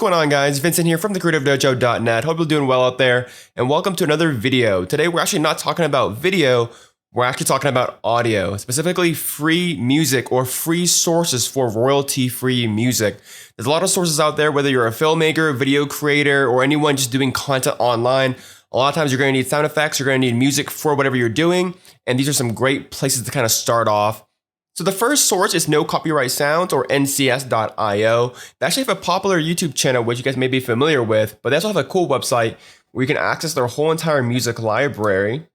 what's going on, guys? Vincent here from thecreativedojo.net. Hope you're doing well out there, and welcome to another video. Today we're actually not talking about video, we're actually talking about audio, specifically free music or free sources for royalty-free music. There's a lot of sources out there, whether you're a filmmaker, video creator, or anyone just doing content online. A lot of times you're going to need sound effects, you're going to need music for whatever you're doing, and these are some great places to kind of start off. So the first source is No Copyright Sounds, or ncs.io. They actually have a popular YouTube channel, which you guys may be familiar with, but they also have a cool website where you can access their whole entire music library.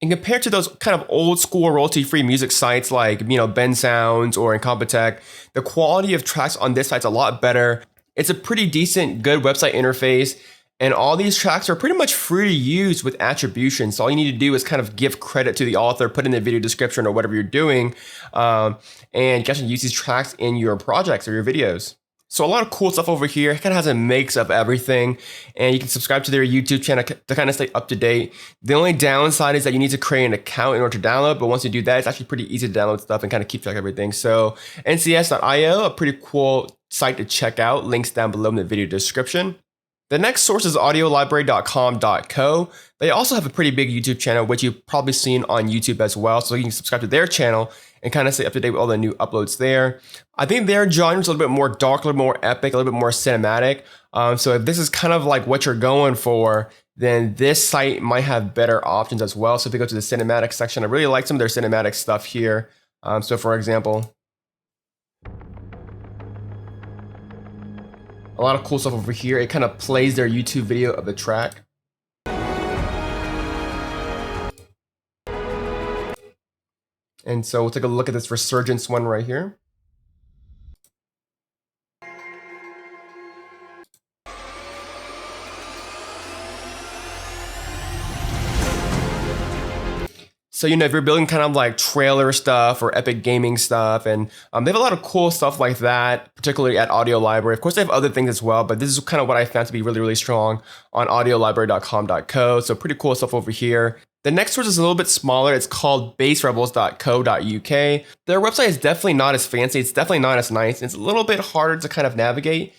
And compared to those kind of old school royalty-free music sites like, Ben Sounds or Incompetech, the quality of tracks on this site's a lot better. It's a pretty decent, good website interface. And all these tracks are pretty much free to use with attribution. So all you need to do is kind of give credit to the author, put in the video description or whatever you're doing. And you can actually use these tracks in your projects or your videos. So a lot of cool stuff over here. It kind of has a mix of everything. And you can subscribe to their YouTube channel to kind of stay up to date. The only downside is that you need to create an account in order to download. But once you do that, it's actually pretty easy to download stuff and kind of keep track of everything. So ncs.io, a pretty cool site to check out. Links down below in the video description. The next source is audiolibrary.com.co. They also have a pretty big YouTube channel, which you've probably seen on YouTube as well. So you can subscribe to their channel and kind of stay up to date with all the new uploads there. I think their genre is a little bit more dark, a little more epic, a little bit more cinematic. So if this is kind of like what you're going for, then this site might have better options as well. So if you go to the cinematic section, I really like some of their cinematic stuff here. So for example, a lot of cool stuff over here. It kind of plays their YouTube video of the track. And so we'll take a look at this Resurgence one right here. So, if you're building kind of like trailer stuff or epic gaming stuff, and they have a lot of cool stuff like that, particularly at Audio Library. Of course, they have other things as well, but this is kind of what I found to be really, really strong on audiolibrary.com.co. So pretty cool stuff over here. The next source is a little bit smaller. It's called bassrebels.co.uk. Their website is definitely not as fancy. It's definitely not as nice. It's a little bit harder to kind of navigate,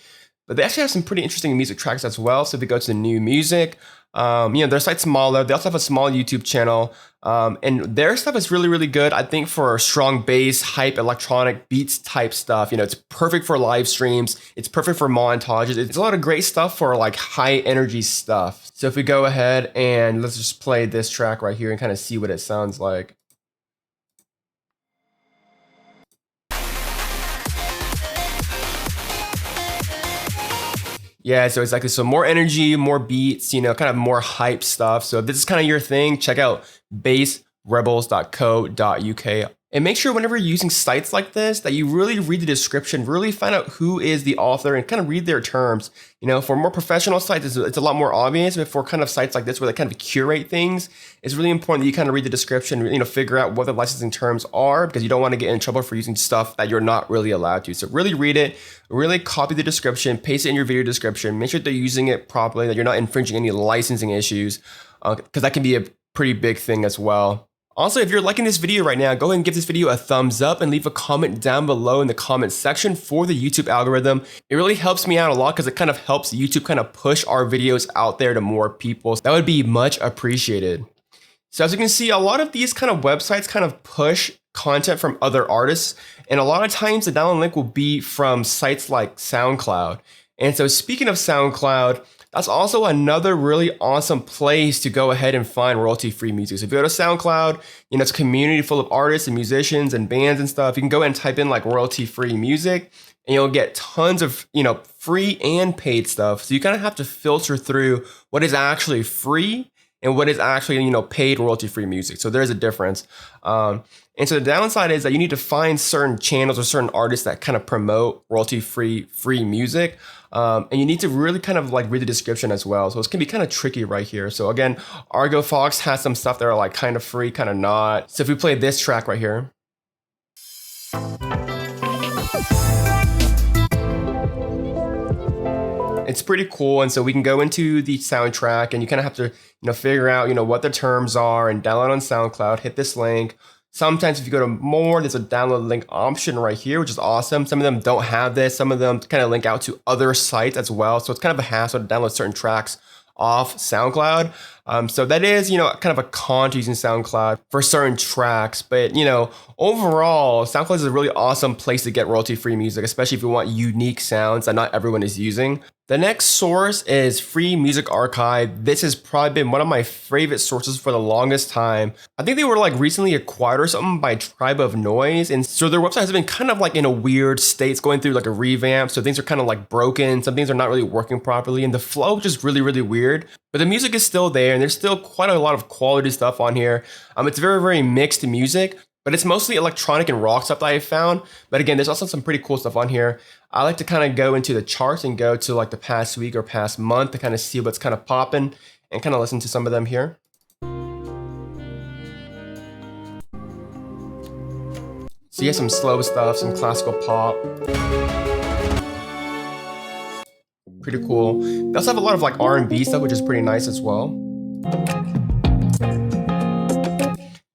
but they actually have some pretty interesting music tracks as well. So if you go to the new music, their site's smaller. They also have a small YouTube channel, and their stuff is really, really good. I think for strong bass, hype, electronic beats type stuff, it's perfect for live streams. It's perfect for montages. It's a lot of great stuff for like high energy stuff. So if we go ahead and let's just play this track right here and kind of see what it sounds like. Yeah, so it's like some more energy, more beats, kind of more hype stuff. So if this is kind of your thing, check out bassrebels.co.uk. And make sure whenever you're using sites like this that you really read the description, really find out who is the author and kind of read their terms. For more professional sites, it's a lot more obvious, but for kind of sites like this where they kind of curate things, it's really important that you kind of read the description, figure out what the licensing terms are, because you don't want to get in trouble for using stuff that you're not really allowed to. So really read it, really copy the description, paste it in your video description, make sure they're using it properly, that you're not infringing any licensing issues, because that can be a pretty big thing as well. Also, if you're liking this video right now, go ahead and give this video a thumbs up and leave a comment down below in the comment section for the YouTube algorithm. It really helps me out a lot because it kind of helps YouTube kind of push our videos out there to more people. That would be much appreciated. So as you can see, a lot of these kind of websites kind of push content from other artists. And a lot of times the download link will be from sites like SoundCloud. And so speaking of SoundCloud, that's also another really awesome place to go ahead and find royalty-free music. So if you go to SoundCloud, it's a community full of artists and musicians and bands and stuff. You can go ahead and type in like royalty-free music and you'll get tons of, free and paid stuff. So you kind of have to filter through what is actually free and what is actually, paid royalty-free music. So there's a difference. And so the downside is that you need to find certain channels or certain artists that kind of promote royalty-free music. And you need to really kind of like read the description as well. So it's gonna be kind of tricky right here. So again, Argo Fox has some stuff that are like kind of free, kind of not. So if we play this track right here. It's pretty cool, and so we can go into the soundtrack and you kind of have to, figure out, what the terms are and download on SoundCloud, hit this link, Sometimes if you go to more, there's a download link option right here, which is awesome. Some of them don't have this. Some of them kind of link out to other sites as well. So it's kind of a hassle to download certain tracks off SoundCloud. So that is, kind of a con to using SoundCloud for certain tracks. But, overall, SoundCloud is a really awesome place to get royalty-free music, especially if you want unique sounds that not everyone is using. The next source is Free Music Archive. This has probably been one of my favorite sources for the longest time. I think they were like recently acquired or something by Tribe of Noise. And so their website has been kind of like in a weird state. It's going through like a revamp. So things are kind of like broken. Some things are not really working properly. And the flow is just really, really weird. But the music is still there and there's still quite a lot of quality stuff on here. It's very, very mixed music. But it's mostly electronic and rock stuff that I found. But again, there's also some pretty cool stuff on here. I like to kind of go into the charts and go to like the past week or past month to kind of see what's kind of popping and kind of listen to some of them here. So you have some slow stuff, some classical pop. Pretty cool. They also have a lot of like R&B stuff, which is pretty nice as well.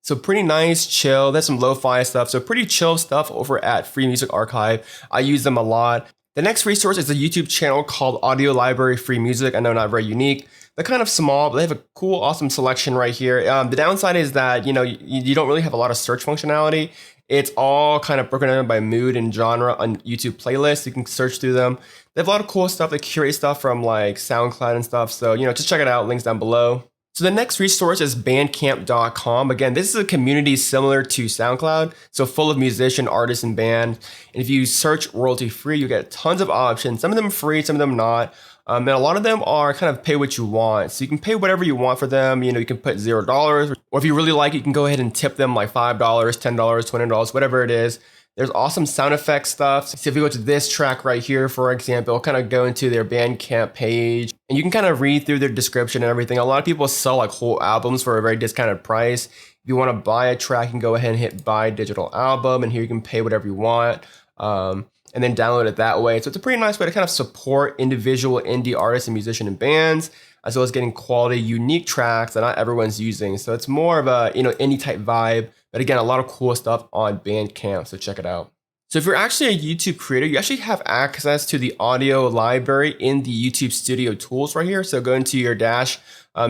So pretty nice, chill. There's some lo-fi stuff. So pretty chill stuff over at Free Music Archive. I use them a lot. The next resource is a YouTube channel called Audio Library Free Music. I know, not very unique. They're kind of small, but they have a cool, awesome selection right here. The downside is that, you don't really have a lot of search functionality. It's all kind of broken down by mood and genre on YouTube playlists. You can search through them. They have a lot of cool stuff. They curate stuff from like SoundCloud and stuff. So, just check it out. Links down below. So the next resource is Bandcamp.com. Again, this is a community similar to SoundCloud, so full of musician, artists, and bands. And if you search royalty-free, you get tons of options. Some of them are free, some of them not. And a lot of them are kind of pay what you want. So you can pay whatever you want for them. You can put $0. Or if you really like it, you can go ahead and tip them like $5, $10, $20, whatever it is. There's awesome sound effect stuff. So if you go to this track right here, for example, it'll kind of go into their Bandcamp page and you can kind of read through their description and everything. A lot of people sell like whole albums for a very discounted price. If you want to buy a track, you can go ahead and hit buy digital album and here you can pay whatever you want and then download it that way. So it's a pretty nice way to kind of support individual indie artists and musicians and bands, as well as getting quality, unique tracks that not everyone's using. So it's more of a, indie type vibe. But again, a lot of cool stuff on Bandcamp, so check it out. So if you're actually a YouTube creator, you actually have access to the audio library in the YouTube Studio tools right here. So go into your Dash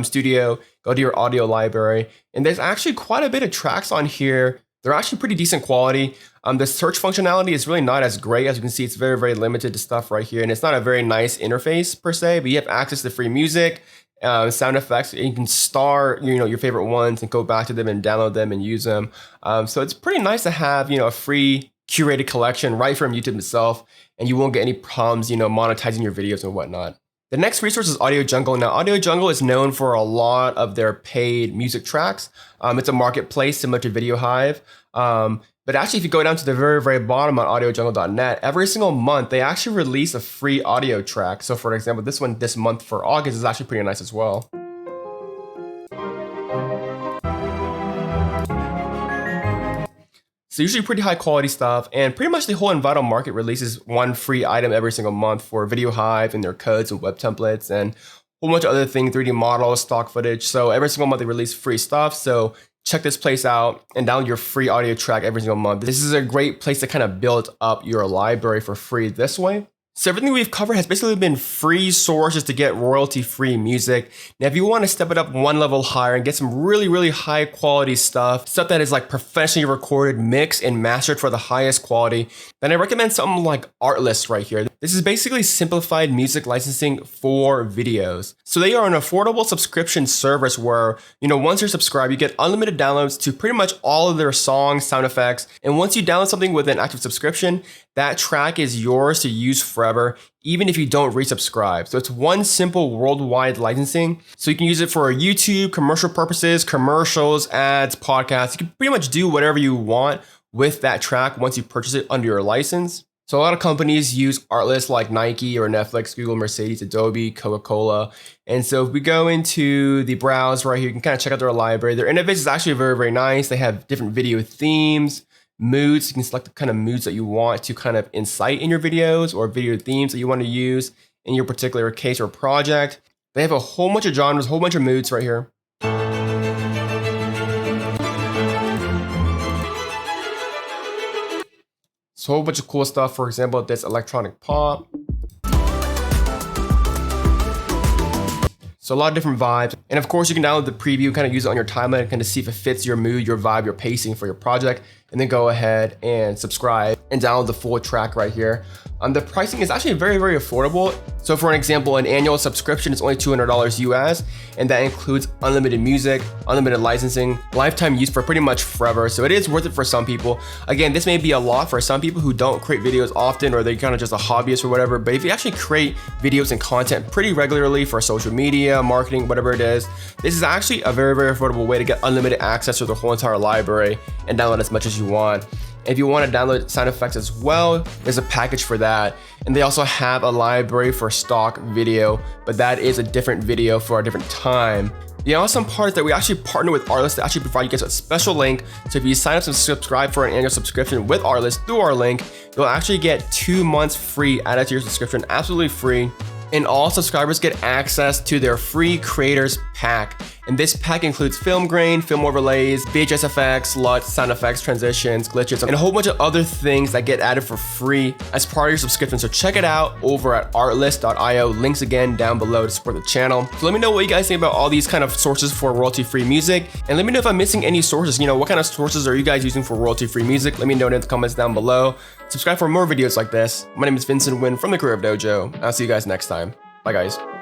Studio, go to your audio library, and there's actually quite a bit of tracks on here. They're actually pretty decent quality. The search functionality is really not as great. As you can see, it's very, very limited to stuff right here. And it's not a very nice interface per se, but you have access to free music, sound effects, and you can star your favorite ones and go back to them and download them and use them. So it's pretty nice to have a free curated collection right from YouTube itself, and you won't get any problems monetizing your videos and whatnot. The next resource is Audio Jungle. Now, Audio Jungle is known for a lot of their paid music tracks. It's a marketplace similar to Video Hive. But actually, if you go down to the very, very bottom on audiojungle.net, every single month, they actually release a free audio track. So for example, this one this month for August is actually pretty nice as well. So usually pretty high quality stuff, and pretty much the whole Envato market releases one free item every single month for Video Hive and their codes and web templates and a whole bunch of other things, 3D models, stock footage. So every single month they release free stuff. So check this place out and download your free audio track every single month. This is a great place to kind of build up your library for free this way. So everything we've covered has basically been free sources to get royalty-free music. Now, if you want to step it up one level higher and get some really, really high quality stuff that is like professionally recorded, mixed, and mastered for the highest quality, then I recommend something like Artless right here. This is basically simplified music licensing for videos. So they are an affordable subscription service where, once you're subscribed, you get unlimited downloads to pretty much all of their songs, sound effects. And once you download something with an active subscription, that track is yours to use forever, even if you don't resubscribe. So it's one simple worldwide licensing. So you can use it for YouTube, commercial purposes, commercials, ads, podcasts. You can pretty much do whatever you want with that track once you purchase it under your license. So a lot of companies use Artlist like Nike or Netflix, Google, Mercedes, Adobe, Coca-Cola. And so if we go into the browse right here, you can kind of check out their library. Their interface is actually very, very nice. They have different video themes, moods. You can select the kind of moods that you want to kind of incite in your videos or video themes that you want to use in your particular case or project. They have a whole bunch of genres, a whole bunch of moods right here. So a whole bunch of cool stuff. For example, this electronic pop. So a lot of different vibes. And of course, you can download the preview, kind of use it on your timeline, kind of see if it fits your mood, your vibe, your pacing for your project, and then go ahead and subscribe and download the full track right here. The pricing is actually very, very affordable. So for an example, an annual subscription is only $200 US, and that includes unlimited music, unlimited licensing, lifetime use for pretty much forever. So it is worth it for some people. Again, this may be a lot for some people who don't create videos often, or they're kind of just a hobbyist or whatever. But if you actually create videos and content pretty regularly for social media, marketing, whatever it is, this is actually a very, very affordable way to get unlimited access to the whole entire library and download as much as you want. If you want to download sound effects as well, there's a package for that. And they also have a library for stock video, but that is a different video for a different time. The awesome part is that we actually partner with Artlist to actually provide you guys a special link. So if you sign up and subscribe for an annual subscription with Artlist through our link, you'll actually get 2 months free added to your subscription, absolutely free. And all subscribers get access to their free creators pack. And this pack includes film grain, film overlays, VHS effects, LUTs, sound effects, transitions, glitches, and a whole bunch of other things that get added for free as part of your subscription. So check it out over at artlist.io. Links again down below to support the channel. So let me know what you guys think about all these kind of sources for royalty-free music. And let me know if I'm missing any sources. You know, what kind of sources are you guys using for royalty-free music? Let me know in the comments down below. Subscribe for more videos like this. My name is Vincent Wynn from the Creative Dojo. I'll see you guys next time. Bye guys.